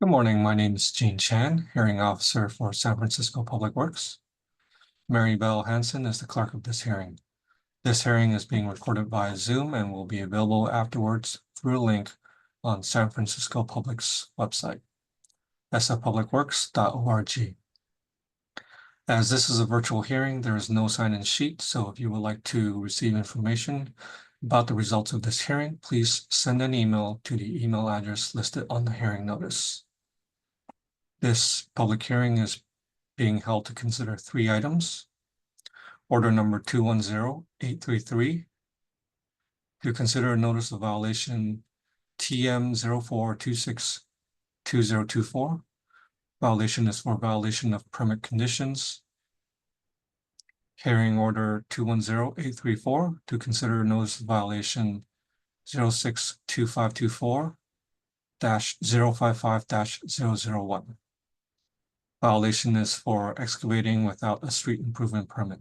Good morning. My name is Gene Chan, Hearing Officer for San Francisco Public Works. Mary Bell Hanson is the clerk of this hearing. This hearing is being recorded via Zoom and will be available afterwards through a link on San Francisco Public's website, sfpublicworks.org. As this is a virtual hearing, there is no sign-in sheet, so if you would like to receive information about the results of this hearing, please send an email to the email address listed on the hearing notice. This public hearing is being held to consider three items. Order number 210833 to consider a notice of violation TM 04262024. Violation is for violation of permit conditions. Hearing order 210834 to consider a notice of violation 062524-055-001. Violation is for excavating without a street improvement permit.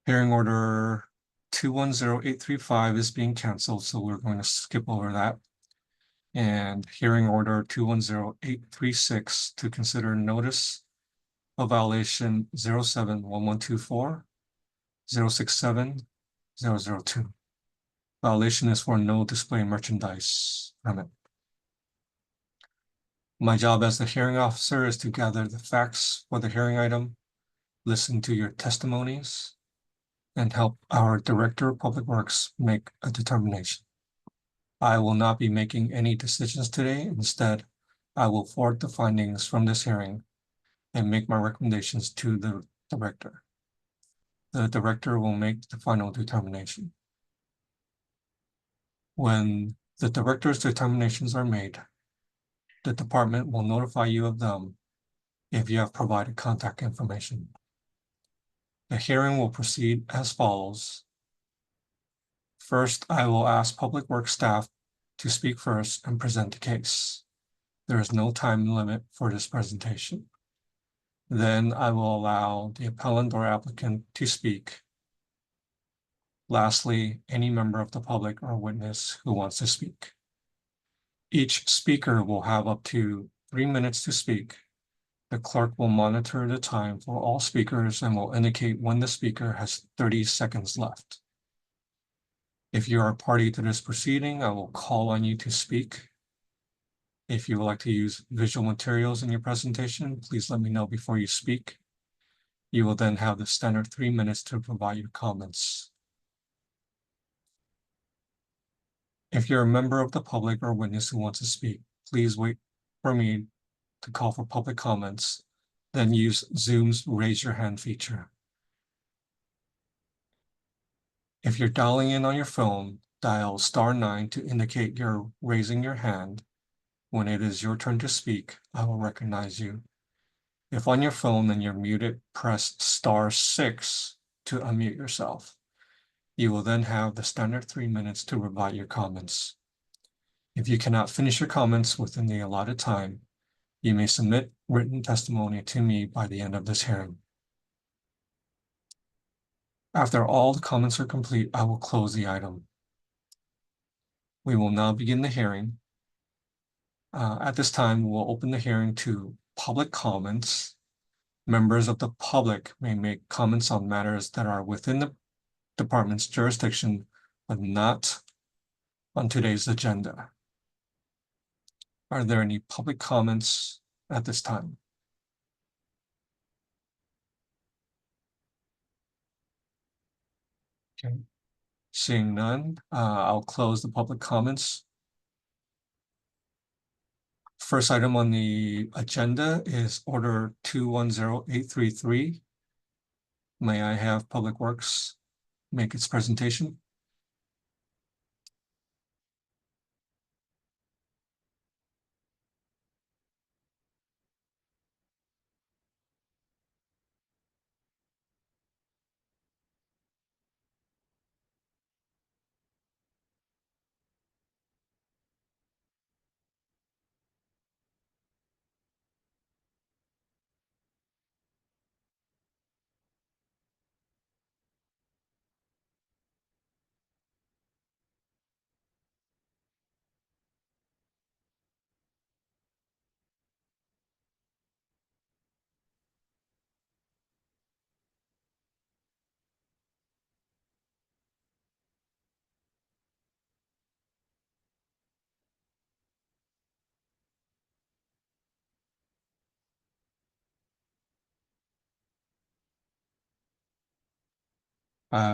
Hearing order 210835 is being canceled, so we're going to skip over that. And hearing order 210836 to consider notice of violation 071124, 067-002. Violation is for no display merchandise permit. My job as the hearing officer is to gather the facts for the hearing item, listen to your testimonies, and help our Director of Public Works make a determination. I will not be making any decisions today. Instead, I will forward the findings from this hearing and make my recommendations to the Director. The Director will make the final determination. When the Director's determinations are made, the department will notify you of them if you have provided contact information. The hearing will proceed as follows. First, I will ask Public Works staff to speak first and present the case. There is no time limit for this presentation. Then I will allow the appellant or applicant to speak. Lastly, any member of the public or witness who wants to speak. Each speaker will have up to 3 minutes to speak. The clerk will monitor the time for all speakers and will indicate when the speaker has 30 seconds left. If you are a party to this proceeding, I will call on you to speak. If you would like to use visual materials in your presentation, please let me know before you speak. You will then have the standard 3 minutes to provide your comments. If you're a member of the public or witness who wants to speak, please wait for me to call for public comments, then use Zoom's raise your hand feature. If you're dialing in on your phone, dial *9 to indicate you're raising your hand. When it is your turn to speak, I will recognize you. If on your phone and you're muted, press *6 to unmute yourself. You will then have the standard 3 minutes to provide your comments. If you cannot finish your comments within the allotted time, you may submit written testimony to me by the end of this hearing. After all the comments are complete, I will close the item. We will now begin the hearing. At this time, we'll open the hearing to public comments. Members of the public may make comments on matters that are within the department's jurisdiction, but not on today's agenda. Are there any public comments at this time? Okay. Seeing none, I'll close the public comments. First item on the agenda is order 210833. May I have Public Works make its presentation?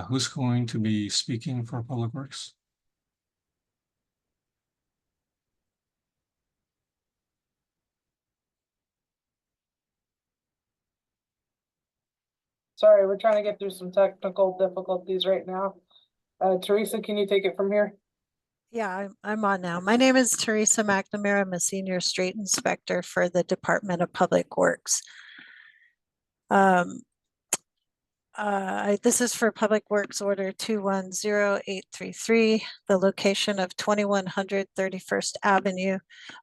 Who's going to be speaking for Public Works? Sorry, we're trying to get through some technical difficulties right now. Teresa, can you take it from here? Yeah, I'm on now. My name is Teresa McNamara. I'm a senior street inspector for the Department of Public Works. This is for Public Works Order 210833, the location of 2100 31st Avenue.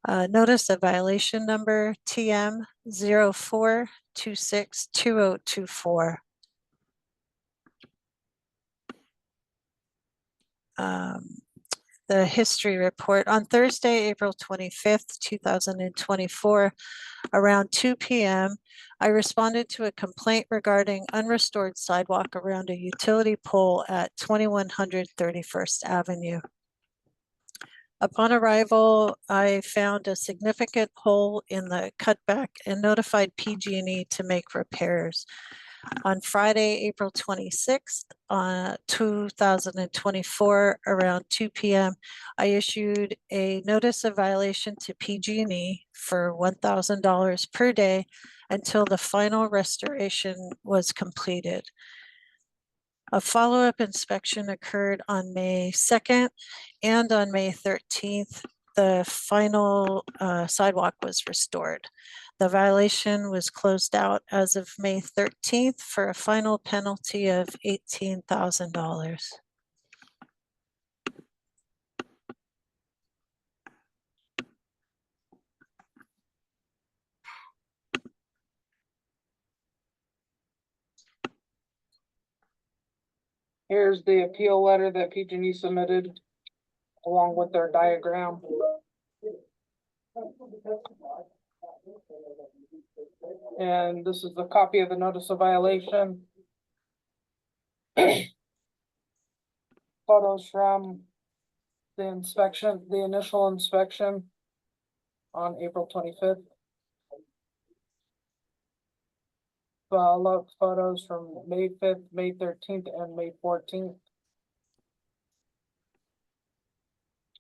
Notice of violation number TM 04262024. The history report on Thursday, April 25th, 2024, around 2 p.m. I responded to a complaint regarding unrestored sidewalk around a utility pole at 2100 31st Avenue. Upon arrival, I found a significant hole in the cutback and notified PG&E to make repairs. On Friday, April 26th, 2024, around 2 p.m., I issued a notice of violation to PG&E for $1,000 per day until the final restoration was completed. A follow-up inspection occurred on May 2nd and on May 13th. The final sidewalk was restored. The violation was closed out as of May 13th for a final penalty of $18,000. Here's the appeal letter that PG&E submitted along with their diagram. And this is the copy of the notice of violation. Photos from the inspection, the initial inspection on April 25th. Follow-up photos from May 5th, May 13th, and May 14th.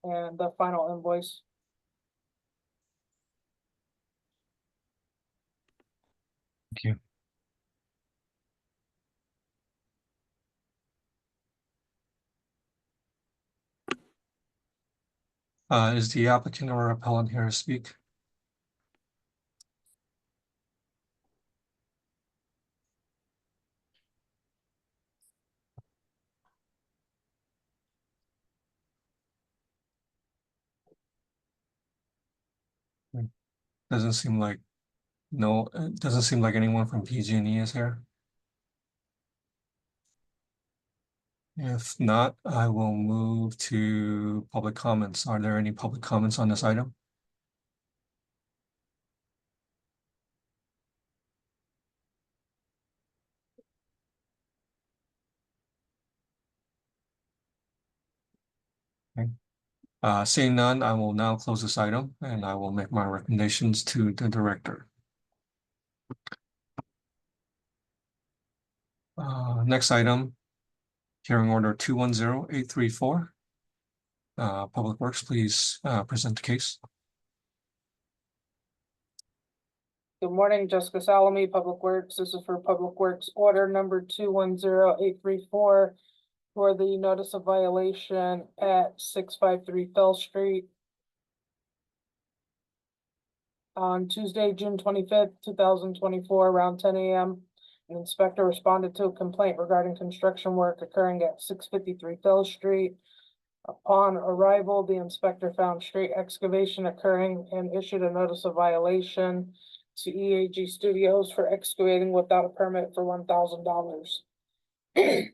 And the final invoice. Thank you. Is the applicant or appellant here to speak? Doesn't seem like, no, it doesn't seem like anyone from PG&E is here. If not, I will move to public comments. Are there any public comments on this item? Okay. Seeing none, I will now close this item and I will make my recommendations to the director. Next item, hearing order 210834. Public Works, please present the case. Good morning, Jessica Salome, Public Works. This is for Public Works Order number 210834 for the notice of violation at 653 Fell Street. On Tuesday, June 25th, 2024, around 10 a.m., an inspector responded to a complaint regarding construction work occurring at 653 Fell Street. Upon arrival, the inspector found street excavation occurring and issued a notice of violation to EAG Studios for excavating without a permit for $1,000.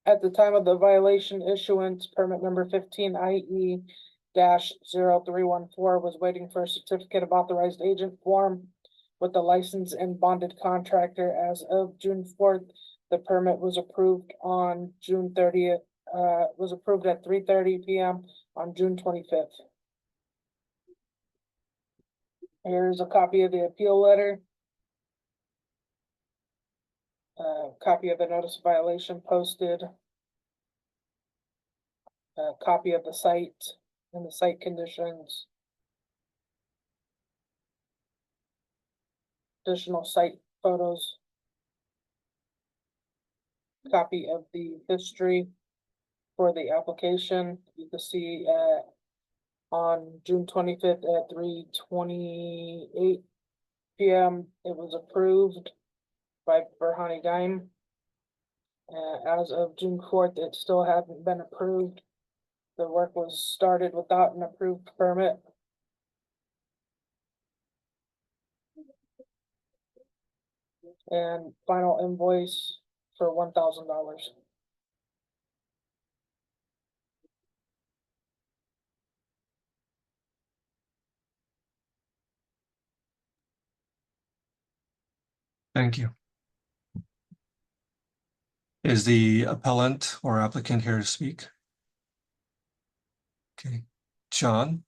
At the time of the violation issuance, permit number 15 IE-0314 was waiting for a certificate of authorized agent form with the license and bonded contractor. As of June 4th, the permit was approved on June 30th, was approved at 3:30 p.m. on June 25th. Here's a copy of the appeal letter. Copy of the notice of violation posted. A copy of the site and the site conditions. Additional site photos. Copy of the history for the application. You can see on June 25th at 3:28 PM, it was approved by Berhani Gaim. As of June 4th, it still hadn't been approved. The work was started without an approved permit. And final invoice for $1,000. Thank you. Is the appellant or applicant here to speak? Okay, John,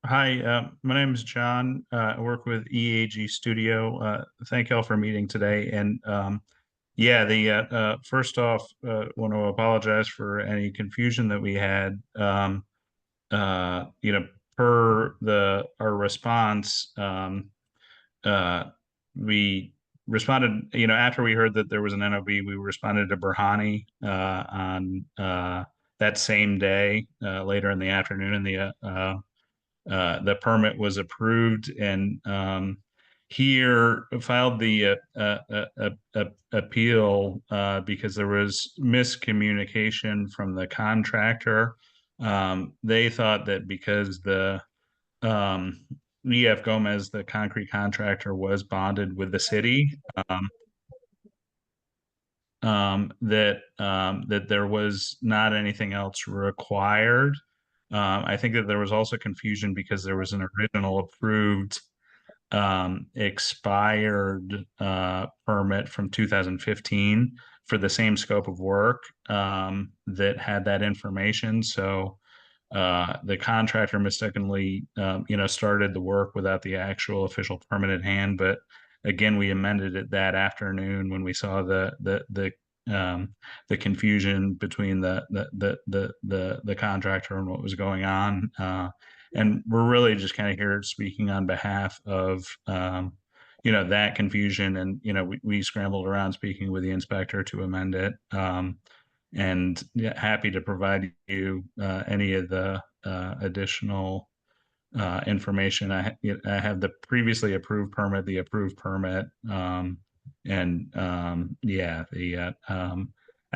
Hi, my name is John. I work with EAG Studio. Thank y'all for meeting today. And yeah, first off, want to apologize for any confusion that we had. Per our response, we responded. After we heard that there was an NOV, we responded to Berhani on that same day, later in the afternoon, and the permit was approved, and here filed the appeal because there was miscommunication from the contractor. They thought that because the EF Gomez, the concrete contractor, was bonded with the city, that there was not anything else required. I think that there was also confusion because there was an original approved expired permit from 2015 for the same scope of work that had that information. So the contractor mistakenly, started the work without the actual official permit at hand. But again, we amended it that afternoon when we saw the confusion between the contractor and what was going on. And we're really just kind of here speaking on behalf of that confusion. And we scrambled around speaking with the inspector to amend it. And yeah, happy to provide you any of the additional information. I have the previously approved permit, the approved permit, I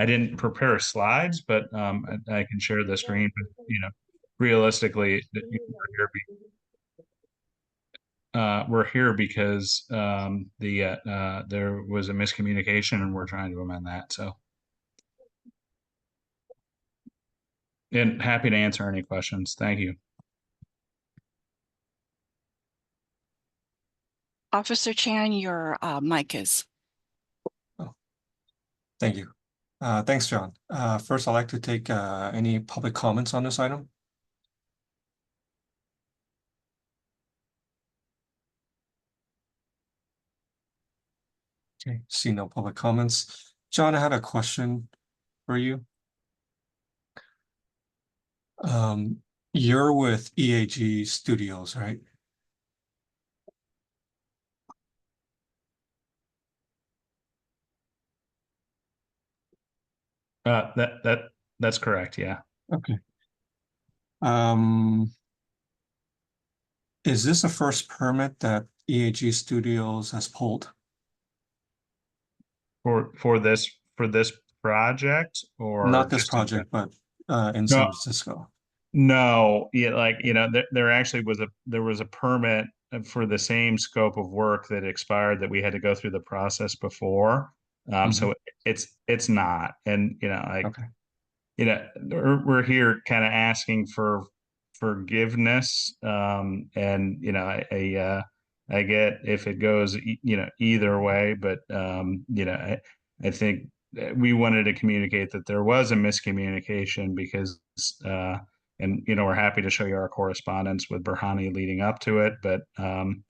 didn't prepare slides, but I can share the screen. But realistically, we're here because there was a miscommunication, and we're trying to amend that. So. And happy to answer any questions. Thank you. Officer Chan, your mic is. thank you. Thanks, John. First, I'd like to take any public comments on this item. Okay, see no public comments. John, I had a question for you. You're with EAG Studios, right? That's correct. Yeah. Okay. Is this the first permit that EAG Studios has pulled? For this project, or Not this just in project, but in No. San Francisco. No, yeah, there actually was a permit for the same scope of work that expired that we had to go through the process before. So it's not, and Okay. we're here kind of asking for forgiveness, and I get if it goes either way, but I think we wanted to communicate that there was a miscommunication because and we're happy to show you our correspondence with Berhani leading up to it, but when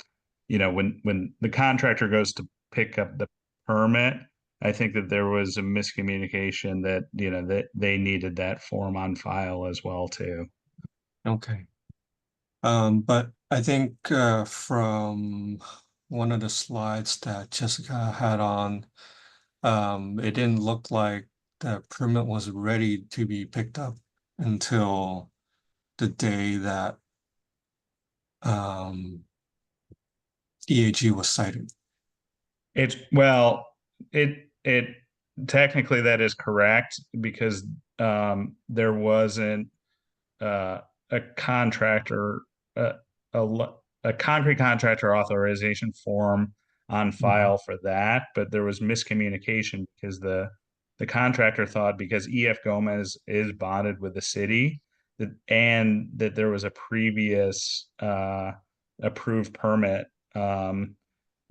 the contractor goes to pick up the permit. I think that there was a miscommunication that, you know, that they needed that form on file as well too. Okay. But I think from one of the slides that Jessica had on, it didn't look like the permit was ready to be picked up until the day that EAG was cited. It's well, it technically that is correct because there wasn't a contractor a concrete contractor authorization form on file for that, but there was miscommunication because the contractor thought because EF Gomez is bonded with the city that and that there was a previous approved permit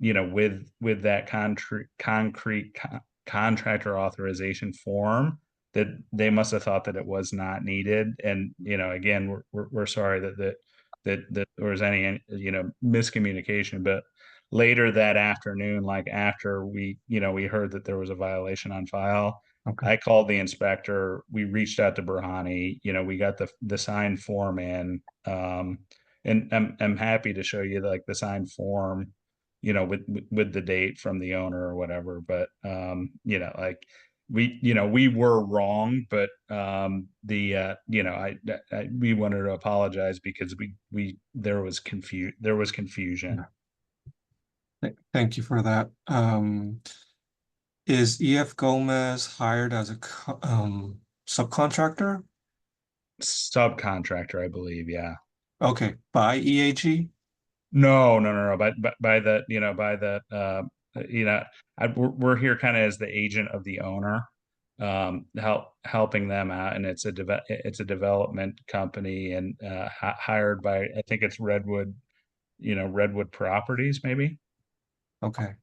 you know with that contractor authorization form that they must have thought that it was not needed. And, you know, again, we're sorry that there was any, you know, miscommunication, but later that afternoon, like after we heard that there was a violation on file, Okay. I called the inspector, we reached out to Berhani, you know, we got the signed form in, and I'm happy to show you like the signed form, you know, with the date from the owner or whatever. But you know, like we were wrong, but you know, we wanted to apologize because there was confusion. Thank you for that. Is EF Gomez hired as a subcontractor? Subcontractor, I believe, yeah. Okay, by EAG? No. By the, you know, by the, you know, we're here kind of as the agent of the owner, helping them out, and it's a development company and hired by, I think it's Redwood, you know, Redwood Properties, maybe. Okay.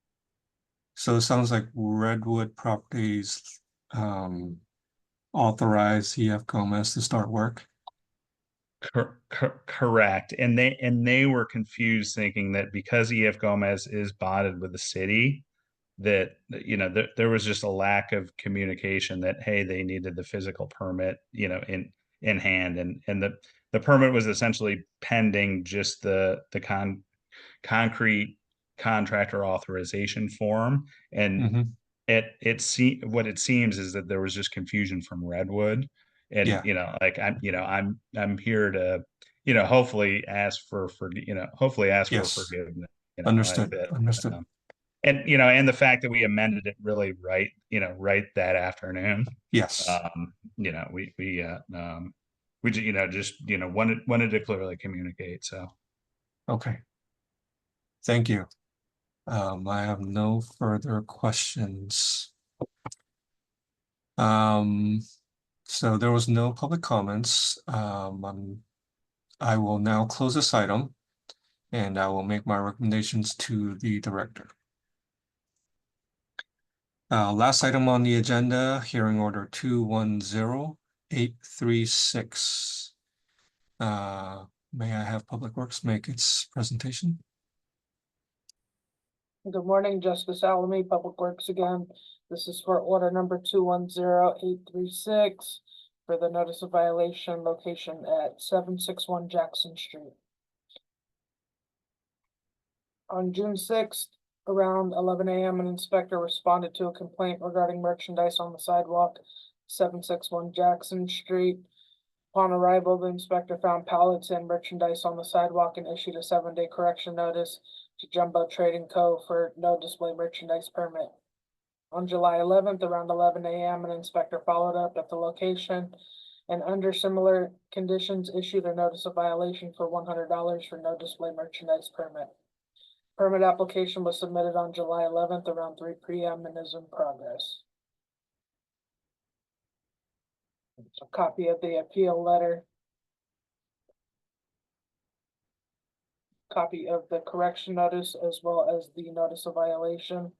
So it sounds like Redwood Properties authorized EF Gomez to start work. Correct. And they were confused thinking that because EF Gomez is bonded with the city, that you know there was just a lack of communication that hey, they needed the physical permit, you know, in hand, and the permit was essentially pending just the concrete contractor authorization form. And Mhm. what it seems is that there was just confusion from Redwood. And, Yeah, you know, like I'm here to, you know, hopefully ask hopefully ask for yes. forgiveness, you know, like Understood. that. Understood. And, you know, and the fact that we amended it really right, you know, right that afternoon. Yes. You know, we just, you know, wanted to clearly communicate. So Okay. Thank you. I have no further questions. So there was no public comments. I will now close this item and I will make my recommendations to the director. Last item on the agenda, hearing order 210836. May I have Public Works make its presentation? Good morning, Jessica Salome, Public Works again. This is for order number 210836 for the notice of violation location at 761 Jackson Street. On June 6th, around 11 a.m., an inspector responded to a complaint regarding merchandise on the sidewalk, 761 Jackson Street. Upon arrival, the inspector found pallets and merchandise on the sidewalk and issued a 7-day correction notice to Jumbo Trading Co. for no display merchandise permit. On July 11th, around 11 a.m., an inspector followed up at the location and under similar conditions issued a notice of violation for $100 for no display merchandise permit. Permit application was submitted on July 11th around 3 p.m. and is in progress. A copy of the appeal letter. Copy of the correction notice as well as the notice of violation.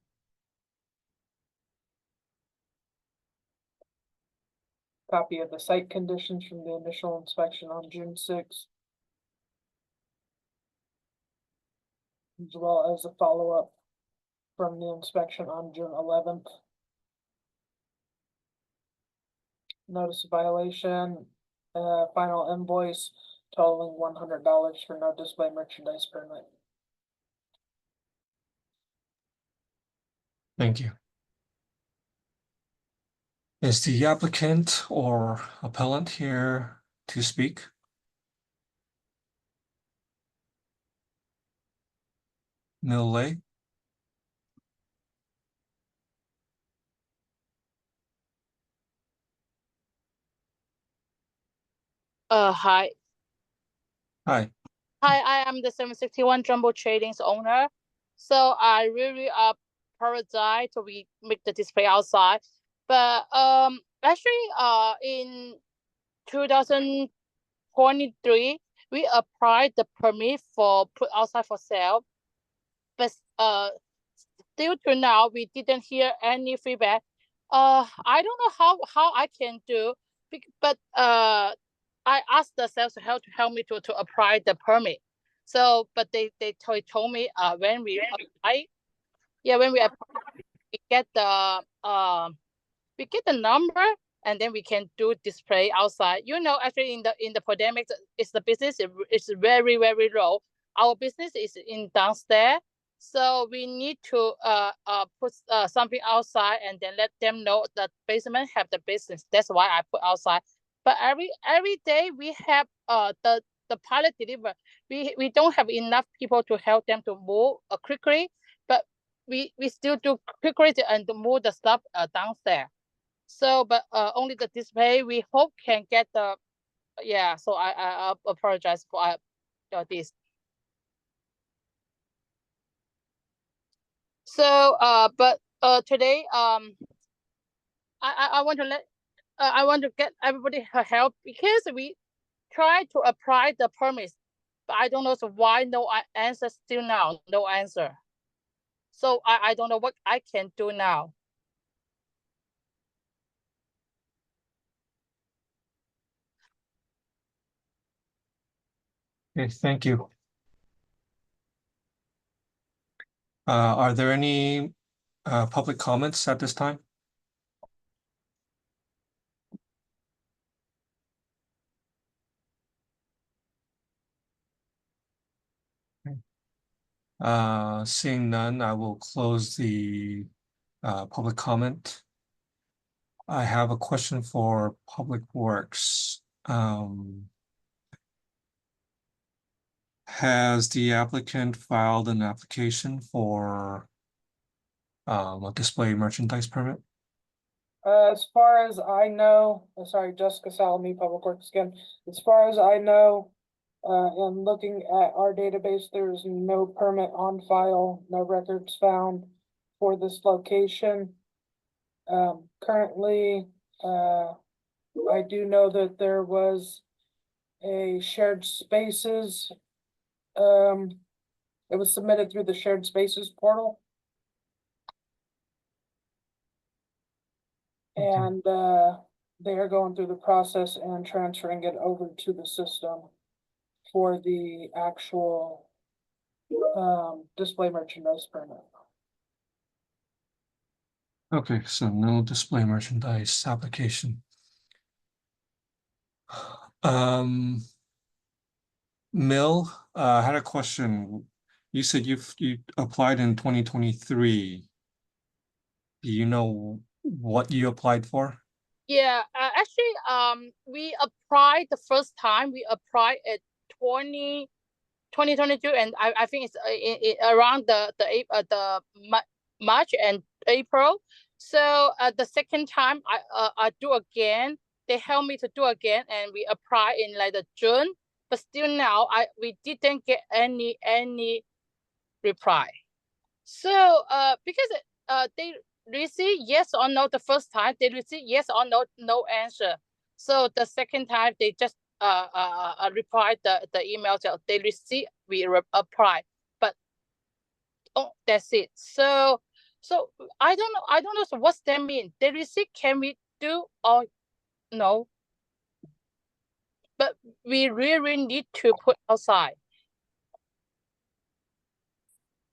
Copy of the site conditions from the initial inspection on June 6th. As well as a follow-up from the inspection on June 11th. Notice of violation, final invoice totaling $100 for no display merchandise permit. Thank you. Is the applicant or appellant here to speak? Mill Lay? Hi. Hi. Hi, I am the 761 Jumbo Trading's owner. So I really apologize to make the display outside. But actually in 2023 we applied the permit for put outside for sale. But still to now we didn't hear any feedback. I don't know how I can do, but I asked the sales to help me to apply the permit. So, but they told me when we apply, when we apply, we get the number, and then we can do display outside. You know, actually in the pandemic, it's the business is very low. Our business is in downstairs, so we need to put something outside and then let them know that basement have the business. That's why I put outside. But every day we have the pilot deliver. We don't have enough people to help them to move quickly, but we still do quickly and move the stuff downstairs. So, but only the display we hope can get the So I apologize for this. So but today I want to I want to get everybody her help, because we try to apply the permits, but I don't know why no answer still now, no answer. So I don't know what I can do now. Okay, thank you. Are there any public comments at this time? Seeing none, I will close the public comment. I have a question for Public Works. Has the applicant filed an application for a display merchandise permit? As far as I know, sorry, Jessica Salome, Public Works again. As far as I know, and looking at our database, there's no permit on file, no records found for this location. Currently, I do know that there was a shared spaces. It was submitted through the shared spaces portal. Okay. And they are going through the process and transferring it over to the system for the actual display merchandise permit. Okay, so no display merchandise application. Mill, I had a question. You said you applied in 2023. Do you know what you applied for? Yeah, actually, we applied the first time. We applied at 2022, and I think it's around the March and April. So the second time I do again. They helped me to do again, and we apply in like the June. But still now we didn't get any reply. So because they receive yes or no the first time, they receive yes or no answer. So the second time they just reply the email that they receive, we apply, but that's it. So I don't know so what's that mean. They receive, can we do or no? But we really need to put outside.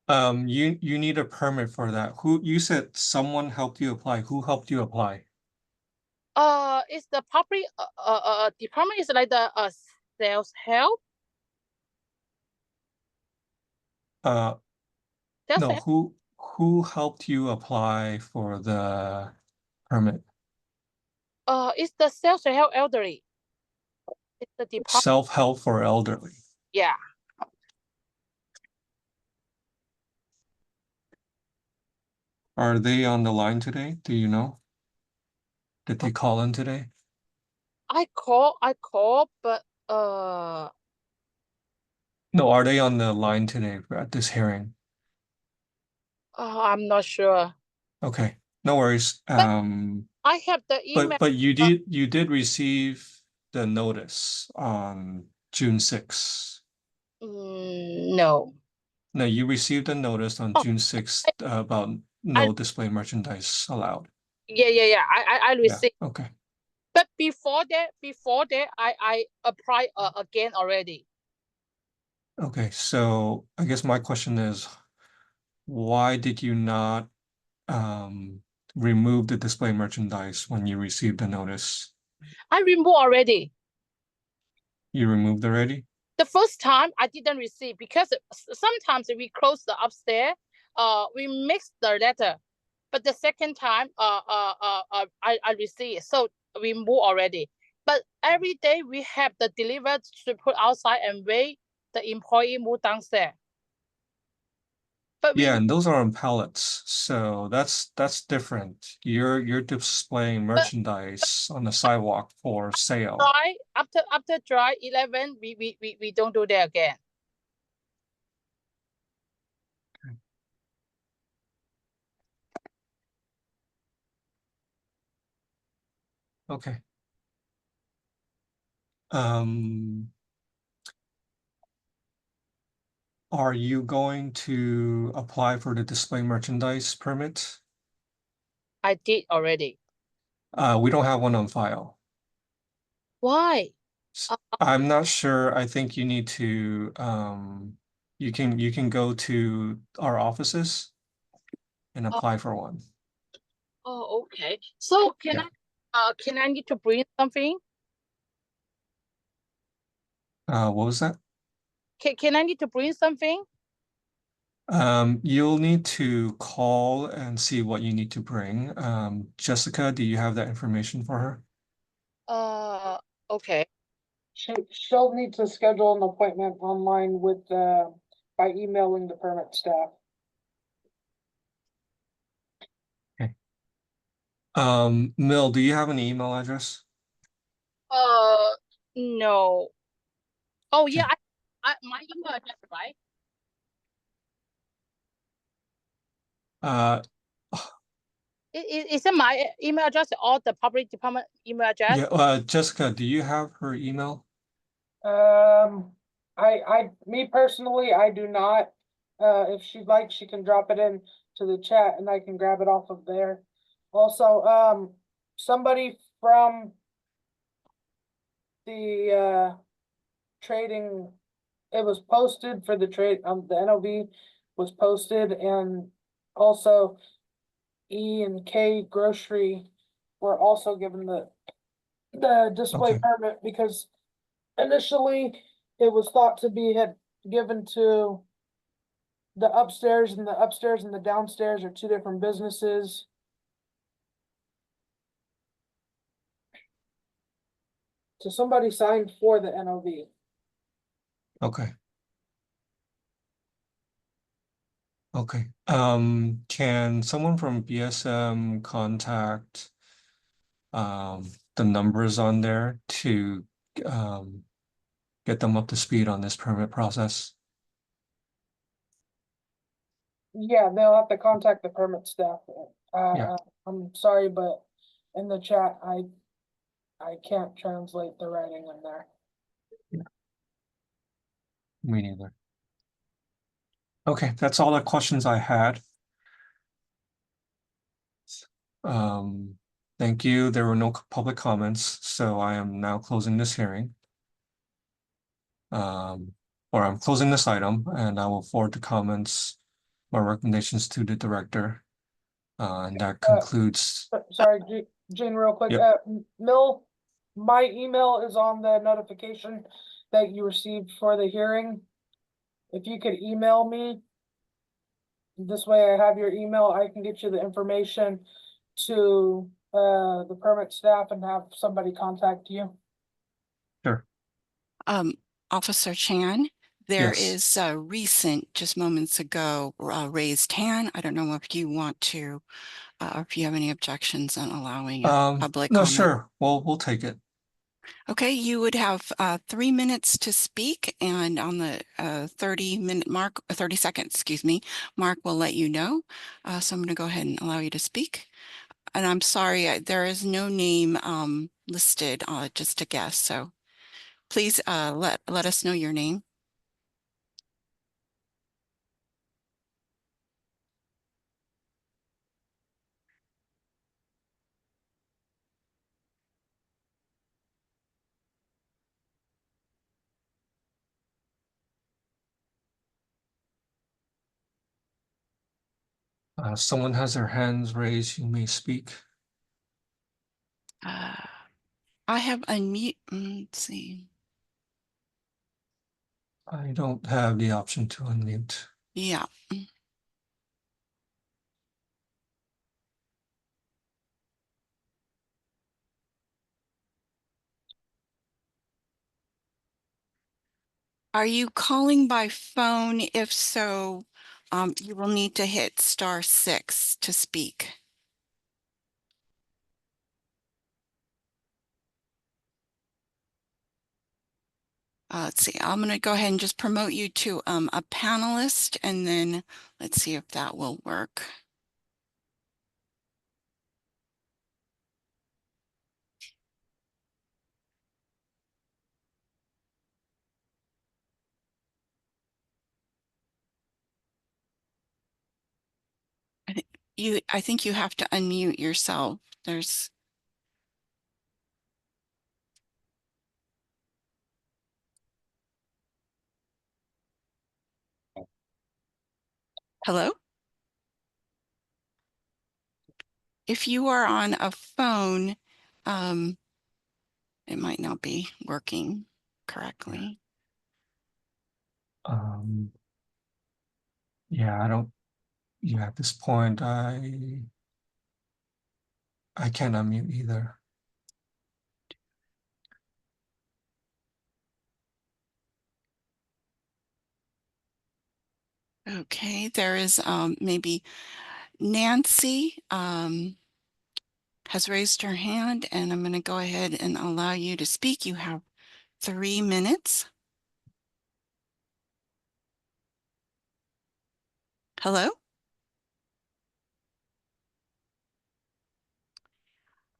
You need a permit for that. You said someone helped you apply. Who helped you apply? It's the property, department is like the, sales help, Uh, sales no, help. who helped you apply for the permit? It's the sales help elderly. It's the department, Self-help for elderly. yeah. Are they on the line today? Do you know? Did they call in today? I call, but, No, are they on the line today at this hearing? I'm not sure. Okay, no worries. I have the email. But you did receive the notice on June 6th. No. No, you received a notice on Oh, June 6th about I, no display merchandise allowed. yeah, I Yeah, received, okay. but before that, I apply again already. Okay, so I guess my question is, why did you not remove the display merchandise when you received the notice? I removed already. You removed already? The first time I didn't receive because sometimes we close the upstairs, we mix the letter, but the second time, I received, so we move already. But every day we have the delivered to put outside and wait the employee move downstairs. But we Yeah, and those are on pallets, so that's different. You're displaying merchandise on the sidewalk for sale. dry after dry 11, we don't do that again. Okay. Are you going to apply for the display merchandise permit? I did already. We don't have one on file. Why? I'm not sure. I think you need to, you can go to our offices and apply for one. Oh, okay. So Yeah. can I need to bring something? What was that? Can I need to bring something? You'll need to call and see what you need to bring. Jessica, do you have that information for her? Okay. She'll need to schedule an appointment online with, by emailing the permit staff. Mill, do you have an email address? No. Oh, yeah, Okay. my email address, right? Uh, Is it my email address or the public department email address? yeah, Jessica, do you have her email? Me personally, I do not. If she'd like, she can drop it in to the chat and I can grab it off of there. Also, somebody from the, trading, it was posted for the trade, the NOV was posted, and also E and K Grocery were also given the display Okay. permit because initially it was thought to be had given to the upstairs, and the upstairs and the downstairs are two different businesses. So somebody signed for the NOV. Okay. Okay. Can someone from BSM contact the numbers on there to get them up to speed on this permit process? Yeah, they'll have to contact the permit staff. Yeah. I'm sorry, but in the chat, I can't translate the writing in there. Me neither. Okay, that's all the questions I had. Thank you. There were no public comments, so I am now closing this hearing. Or I'm closing this item and I will forward the comments my recommendations to the director. And that concludes, Sorry, Jane, real quick, Yep. Mill, my email is on the notification that you received for the hearing. If you could email me, this way I have your email, I can get you the information to the permit staff and have somebody contact you. Officer Chan, there Yes. is a recent, just moments ago, raised hand. I don't know if you want to, or if you have any objections on allowing public no, comment. sure, we'll take it. Okay, you would have 3 minutes to speak, and on the 30-minute mark, 30 seconds, excuse me, Mark will let you know. So I'm going to go ahead and allow you to speak. And I'm sorry, there is no name listed, just a guess. So please let us know your name. Someone has their hands raised, you may speak. I have unmute. Let's see. I don't have the option to unmute. Yeah. Are you calling by phone? If so, you will need to hit *6 to speak. Let's see, I'm going to go ahead and just promote you to a panelist, and then let's see if that will work. I think you have to unmute yourself. There's hello? If you are on a phone, it might not be working correctly. Yeah, at this point, I can't unmute either. Okay, there is maybe Nancy has raised her hand, and I'm going to go ahead and allow you to speak. You have 3 minutes. Hello?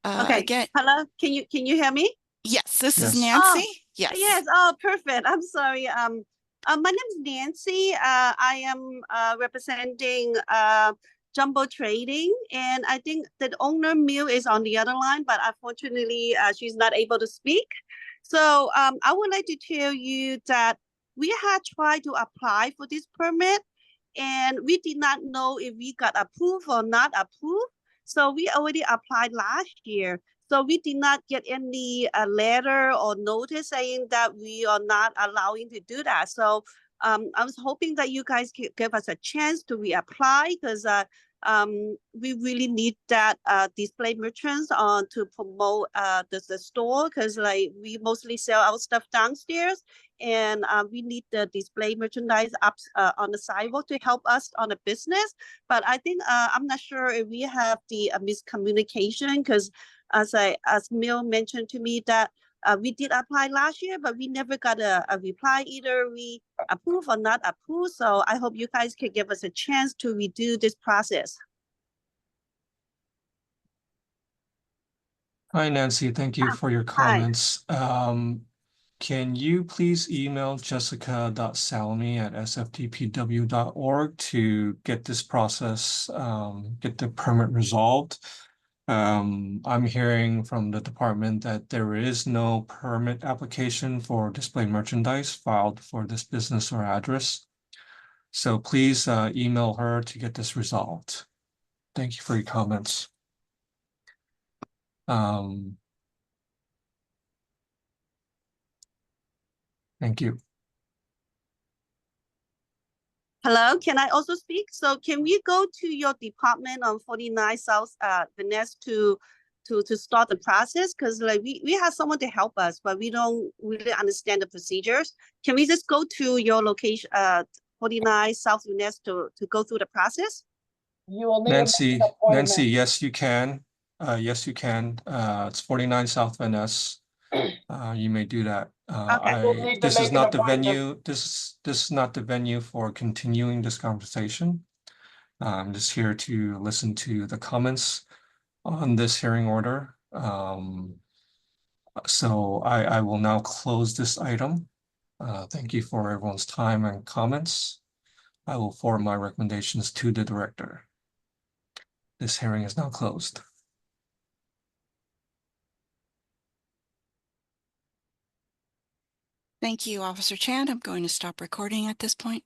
Okay. Again, Hello. Can you hear me? yes, this is Yes. Nancy. Oh, Yes. Yes. Oh, perfect. I'm sorry. My name is Nancy. I am representing Jumbo Trading, and I think the owner Mill is on the other line, but unfortunately, she's not able to speak. So I would like to tell you that we had tried to apply for this permit, and we did not know if we got approved or not approved. So we already applied last year. So we did not get any letter or notice saying that we are not allowing to do that. So I was hoping that you guys could give us a chance to reapply, because we really need that display merchants on to promote the store, because like we mostly sell our stuff downstairs, and we need the display merchandise up on the sidewalk to help us on the business. But I think I'm not sure if we have the miscommunication, because as Mill mentioned to me that we did apply last year, but we never got a reply, either we approve or not approve. So I hope you guys can give us a chance to redo this process. Hi, Nancy. Thank you for your comments. Can you please email jessica.salmi@sftpw.org to get this process, get the permit resolved? I'm hearing from the department that there is no permit application for display merchandise filed for this business or address. So please email her to get this resolved. Thank you for your comments. Thank you. Hello, can I also speak? So can we go to your department on 49 South Vanessa to start the process? Because like we have someone to help us, but we don't really understand the procedures. Can we just go to your location 49 South Vanessa to go through the process? You will need to make Nancy, an appointment. Nancy, yes, you can. Yes, you can. It's 49 South Venice. You may do that. Okay. We'll need to This is make an not the appointment. venue. This is not the venue for continuing this conversation. I'm just here to listen to the comments on this hearing order. So I will now close this item. Thank you for everyone's time and comments. I will forward my recommendations to the director. This hearing is now closed. Thank you, Officer Chan. I'm going to stop recording at this point.